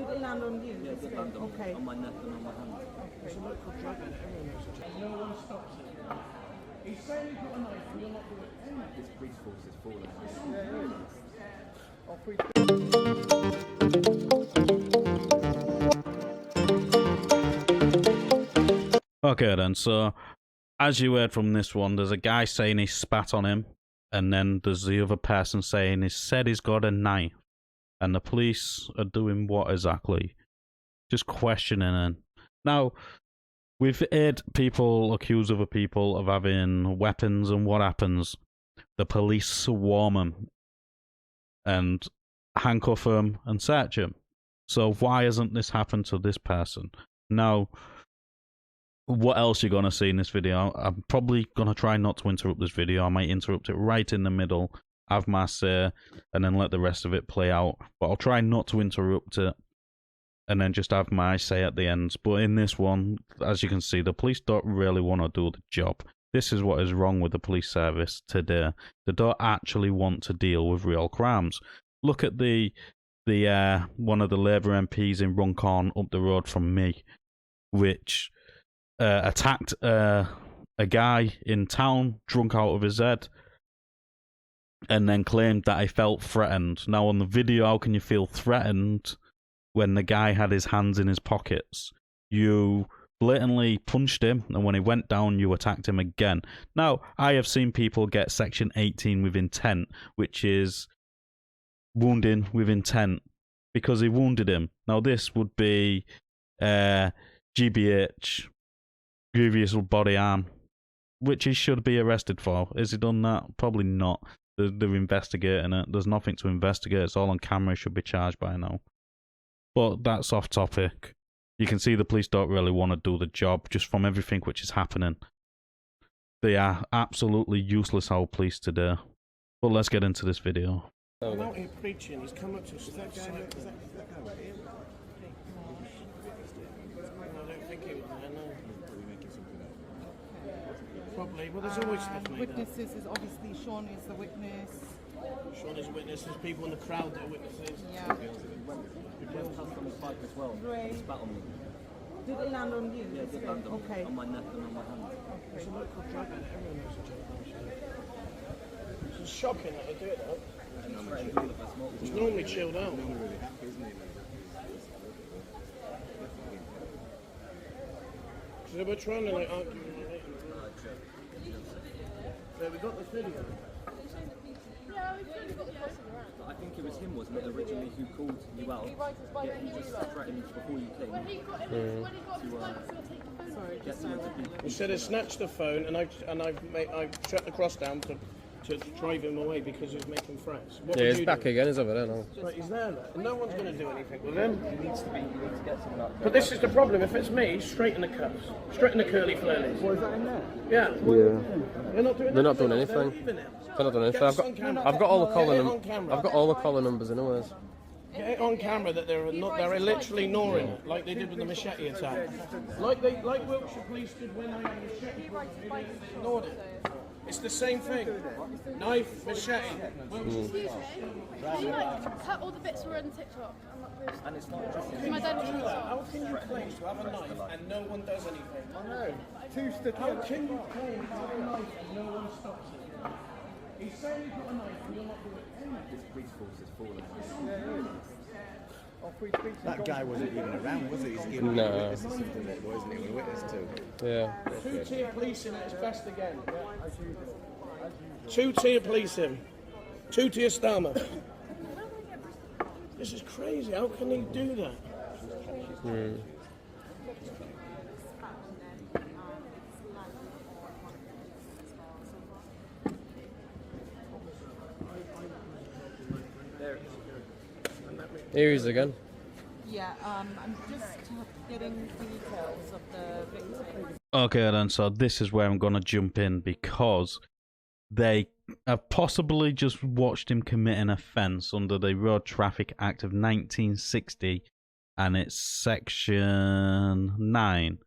Did it land on you? Yeah, it landed Okay. on my neck and on my hand. It's a local drug and everyone knows it. No one stops it. He's saying he's got a knife and you're not doing it. This police force is falling. Okay then, so as you heard from this one, there's a guy saying he spat on him, and then there's the other person saying he said he's got a knife, and the police are doing what exactly? Just questioning him. Now, we've heard people accuse other people of having weapons, and what happens? The police swarm them and handcuff him and search him. So why hasn't this happened to this person? Now, what else you're going to see in this video? I'm probably going to try not to interrupt this video. I might interrupt it right in the middle, have my say, and then let the rest of it play out. But I'll try not to interrupt it, and then just have my say at the end. But in this one, as you can see, the police don't really want to do the job. This is what is wrong with the police service today. They don't actually want to deal with real crimes. Look at the one of the Labour MPs in Runcorn up the road from me, which attacked a guy in town, drunk out of his head, and then claimed that he felt threatened. Now, on the video, how can you feel threatened when the guy had his hands in his pockets? You blatantly punched him, and when he went down, you attacked him again. Now, I have seen people get Section 18 with intent, which is wounding with intent, because he wounded him. Now, this would be GBH, grievous body harm, which he should be arrested for. Has he done that? Probably not. They're investigating it. There's nothing to investigate. It's all on camera. He should be charged by now. But that's off topic. You can see the police don't really want to do the job just from everything which is happening. They are absolutely useless, our police today. But let's get into this video. I'm out here preaching. He's come up to us. Is that guy? I don't think it was there, no. Probably. Well, there's always stuff made up. Witnesses is obviously Sean is the witness. Sean is a witness. There's people in the crowd that are witnesses. Yeah. Ray. Spat on me. Did it land on you? Yeah, it landed Okay. on my neck and on my hand. It's a local drug and everyone knows it's It's shocking that they do it though. He's normally chilled out. So they were trying to like argue. Yeah, we got the video. I think it was him, wasn't it, originally, who called you out? Yeah, he just threatened before you came to get someone to be... He said he snatched the phone and I shut the cross down to drive him away because he was making threats. What Yeah, would he's you back do? again, he's over there now. Right, he's there. No one's going to do anything with him. He needs to get someone out. But this is the problem. If it's me, straight in the cuffs, straight in the curly flurries. Was that in there? Yeah. Yeah. They're not doing anything. They're leaving him. They're not doing anything. Get this on camera. I've got all the Get collar it on camera. I've got all the collar numbers anyways. Get it on camera that they're literally ignoring it, like they did with the machete attack. Like Wiltshire police did when they had a machete. They ignored it. It's the same thing. Knife, machete. Excuse me, can you like cut all the bits we're on TikTok? And it's not just... My dad was How can you claim to have a knife and no one does anything? I know. How can you claim to have a knife and no one stops it? He's saying he's got a knife and you're not doing anything. This police force is falling. That guy wasn't even around, was he? He's giving No. a witness to something that wasn't even a witness to. Yeah. Two-tier policing at its best again. Two-tier policing. Two-tier Starmer. This is crazy. How can he do that? Here he is again. Yeah, I'm just getting details of the victim. Okay then, so this is where I'm going to jump in, because they have possibly just watched him commit an offence under the Road Traffic Act of 1960, and it's Section 9,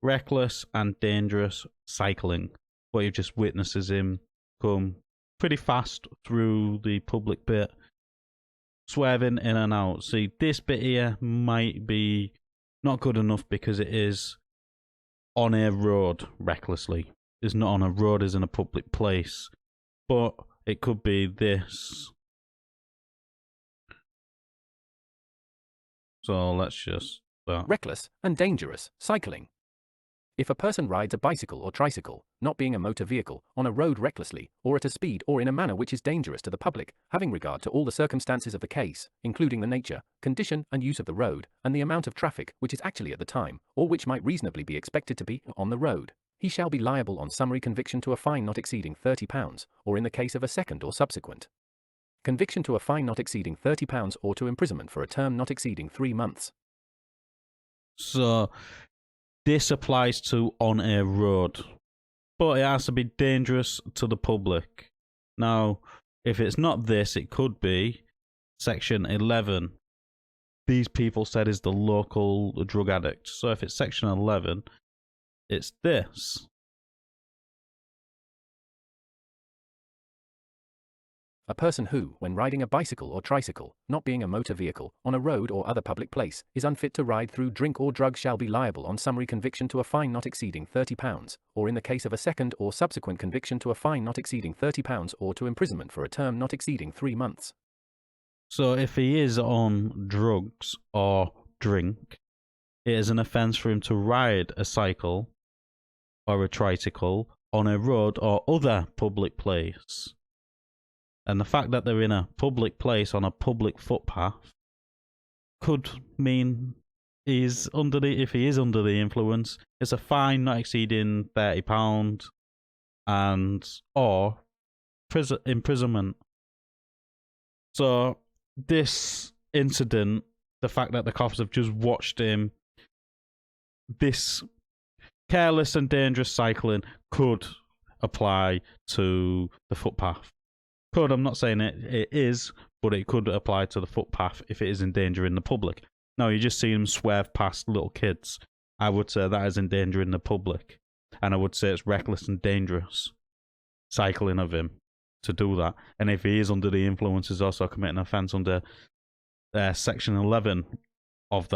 reckless and dangerous cycling, where you just witnesses him come pretty fast through the public bit swerving in and out. See, this bit here might be not good enough because it is on a road recklessly. It's not on a road, it's in a public place. But it could be this. So let's just start. Reckless and dangerous cycling. If a person rides a bicycle or tricycle, not being a motor vehicle, on a road recklessly, or at a speed or in a manner which is dangerous to the public, having regard to all the circumstances of the case, including the nature, condition and use of the road, and the amount of traffic which is actually at the time, or which might reasonably be expected to be on the road, he shall be liable on summary conviction to a fine not exceeding £30, or in the case of a second or subsequent conviction to a fine not exceeding £30 or to imprisonment for a term not exceeding 3 months. So this applies to on a road, but it has to be dangerous to the public. Now, if it's not this, it could be Section 11. These people said is the local drug addict. So if it's Section 11, it's this. A person who, when riding a bicycle or tricycle, not being a motor vehicle, on a road or other public place, is unfit to ride through drink or drug shall be liable on summary conviction to a fine not exceeding £30, or in the case of a second or subsequent conviction to a fine not exceeding £30 or to imprisonment for a term not exceeding 3 months. So if he is on drugs or drink, it is an offence for him to ride a cycle or a tricycle on a road or other public place. And the fact that they're in a public place on a public footpath could mean if he is under the influence, it's a fine not exceeding £30 and or imprisonment. So this incident, the fact that the cops have just watched him, this careless and dangerous cycling could apply to the footpath. I'm not saying it is, but it could apply to the footpath if it is endangering the public. Now, you just see him swerve past little kids. I would say that is endangering the public. And I would say it's reckless and dangerous cycling of him to do that. And if he is under the influence, he's also committing an offence under Section 11 of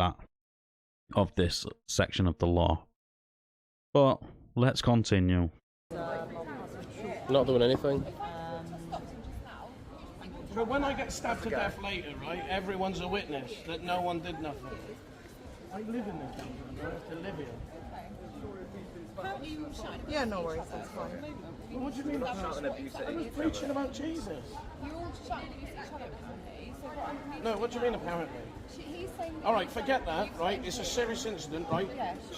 this section of the law. But let's continue. Not doing anything. So when I get stabbed to death later, right, everyone's a witness that no one did nothing. I live in this building, I have to live here. Yeah, no worries, that's fine. Well, what do you mean? I was preaching about Jesus. You're all shouting at each other, apparently. So what I'm No, what do you mean apparently? he's saying. All right, forget that, right? It's a serious incident, right?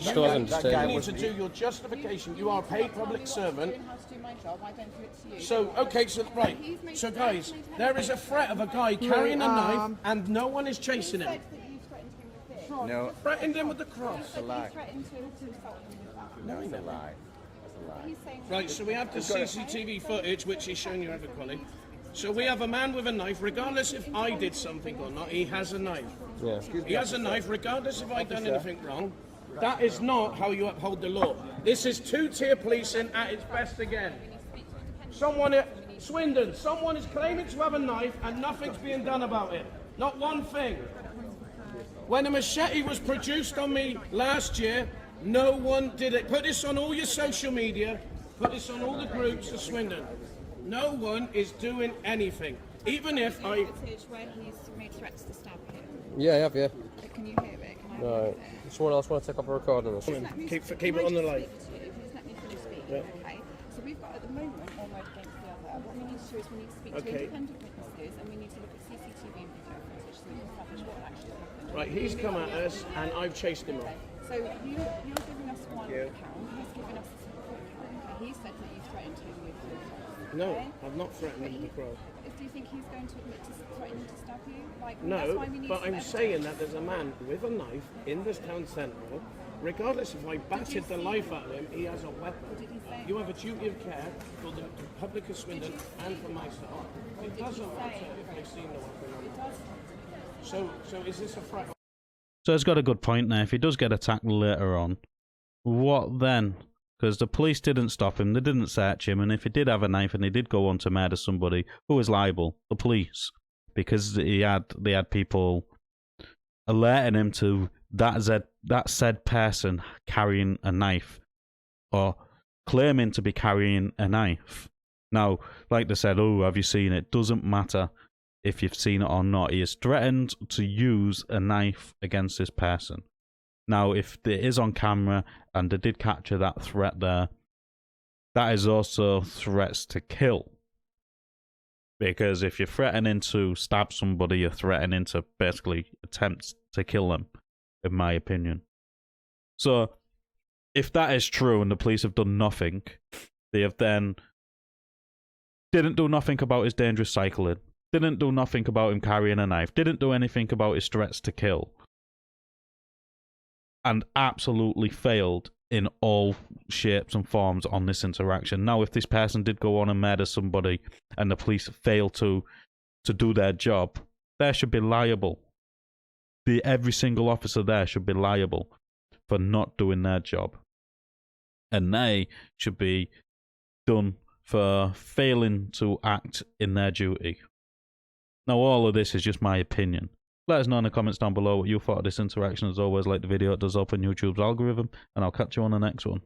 Just go ahead and just You say need to do your justification. You are a paid public servant. How to do my job? I don't do it to you. So, okay, so, right. So, guys, there is a threat of a guy carrying a knife and no one is chasing him. That you threatened him with this. No, Threatened him with the cross. it's a lie. You threatened to assault him with that. No, It's a lie. It's a lie. He's saying. Right, so we have the CCTV footage, which he's shown you, everybody. So we have a man with a knife, regardless if I did something or not, he has a knife. Yeah. He has a knife, regardless if I've done anything wrong. That is not how you uphold the law. This is two-tier policing at its best again. Someone at Swindon, someone is claiming to have a knife and nothing's being done about it. Not one thing. When a machete was produced on me last year, no one did it. Put this on all your social media, put this on all the groups of Swindon. No one is doing anything. Even if I... Footage where he's made threats to stab him. Yeah, I have, yeah. Can you hear it? Can I hear Right. it? Someone else want to take up a recording of this? Keep it on the live. Just let me finish speaking, okay? So we've got at the moment one word against the other. What we need to do is we need to speak to Okay. independent witnesses and we need to look at CCTV and video footage so we can establish what actually happened. Right, he's come at us and I've chased him off. So you're giving us one account, he's giving us a separate account. Okay? He said that you threatened him with the cross. No, Okay? I've not threatened him with the cross. Do you think he's going to admit to threatening to stab you? Like, that's No, why we need but some I'm evidence. saying that there's a man with a knife in this town centre. Regardless if I battered the life out of him, he has a weapon. Did he say? You have a duty of care for the public of Swindon and for myself. It doesn't matter if I've seen the weapon or not. So is this a threat? So he's got a good point there. If he does get attacked later on, what then? Because the police didn't stop him, they didn't search him, and if he did have a knife and he did go on to murder somebody, who is liable? The police. because they had people alerting him to that said person carrying a knife or claiming to be carrying a knife. Now, like they said, oh, have you seen it? Doesn't matter if you've seen it or not. He has threatened to use a knife against this person. Now, if it is on camera and they did capture that threat there, that is also threats to kill. Because if you're threatening to stab somebody, you're threatening to basically attempt to kill them, in my opinion. So, if that is true and the police have done nothing, they have then didn't do nothing about his dangerous cycling, didn't do nothing about him carrying a knife, didn't do anything about his threats to kill, and absolutely failed in all shapes and forms on this interaction. Now, if this person did go on and murder somebody and the police fail to do their job, they should be liable. Every single officer there should be liable for not doing their job. And they should be done for failing to act in their duty. Now, all of this is just my opinion. Let us know in the comments down below what you thought of this interaction. As always, like the video, it does open YouTube's algorithm, and I'll catch you on the next one.